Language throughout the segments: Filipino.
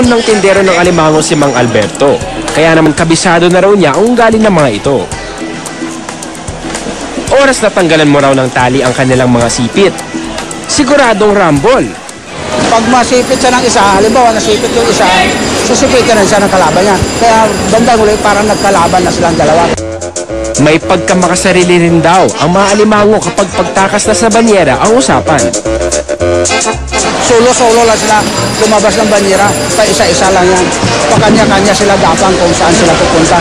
alam ng tindero ng alimango si Mang Alberto. Kaya naman kabisado na raw niya ang ugali ng mga ito. Oras na tanggalan mo raw ng tali ang kanilang mga sipit. Siguradong rumble. Pag masipit siya ng isa, halimbawa nasipit yung isa, susipitin na siya ng kalaban niya. Kaya bandang huli parang nagkalaban na silang dalawa. May pagkamakasarili rin daw ang mga alimango kapag pagtakas na sa banyera ang usapan. Solo-solo lang sila lumabas ng banyera, pa isa-isa lang yan. Pakanya-kanya sila gapang kung saan sila pupunta.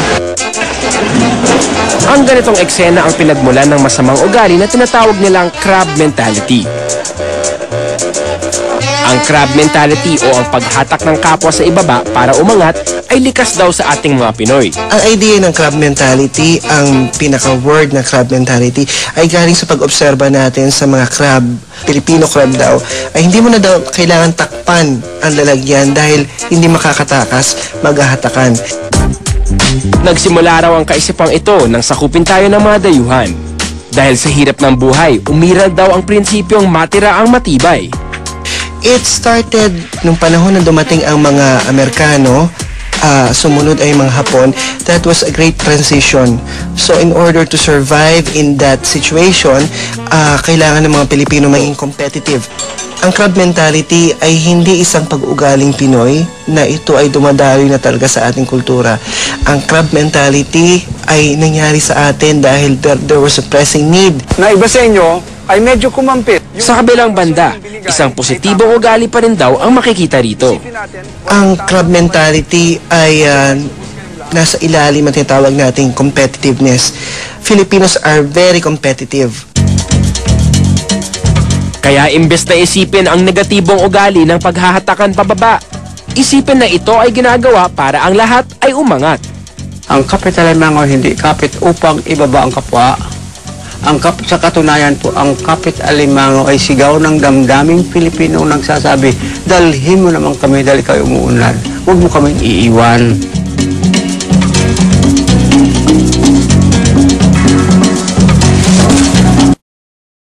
Ang ganitong eksena ang pinagmulan ng masamang ugali na tinatawag nilang crab mentality. Ang crab mentality o ang paghatak ng kapwa sa ibaba para umangat ay likas daw sa ating mga Pinoy. Ang idea ng crab mentality, ang pinaka-word na crab mentality, ay galing sa pag-obserba natin sa mga crab, Filipino crab daw, ay hindi mo na daw kailangan takpan ang lalagyan dahil hindi makakatakas, maghahatakan. Nagsimula raw ang kaisipang ito nang sakupin tayo ng mga dayuhan. Dahil sa hirap ng buhay, umiral daw ang prinsipyong matira ang matibay. It started nung panahon na dumating ang mga Amerikano, sumunod ay mga Hapon. That was a great transition. So in order to survive in that situation, kailangan ng mga Pilipino maging competitive. Ang crab mentality ay hindi isang pag-ugaling Pinoy na ito ay dumadaloy na talaga sa ating kultura. Ang crab mentality ay nangyari sa atin dahil there was a pressing need. Na iba sa inyo ay medyo kumampit. Sa kabilang banda, isang positibong ugali pa rin daw ang makikita rito. Ang crab mentality ay nasa ilalim at tinatawag nating competitiveness. Filipinos are very competitive. Kaya imbes na isipin ang negatibong ugali ng paghahatakan pababa, isipin na ito ay ginagawa para ang lahat ay umangat. Ang kapit alimango hindi kapit upang ibaba ang kapwa. Ang sa katunayan po, ang kapit alimango ay sigaw ng damdaming Pilipino nagsasabi, dalhin mo naman kami dahil kayo umuunlad. Huwag mo kaming iiwan.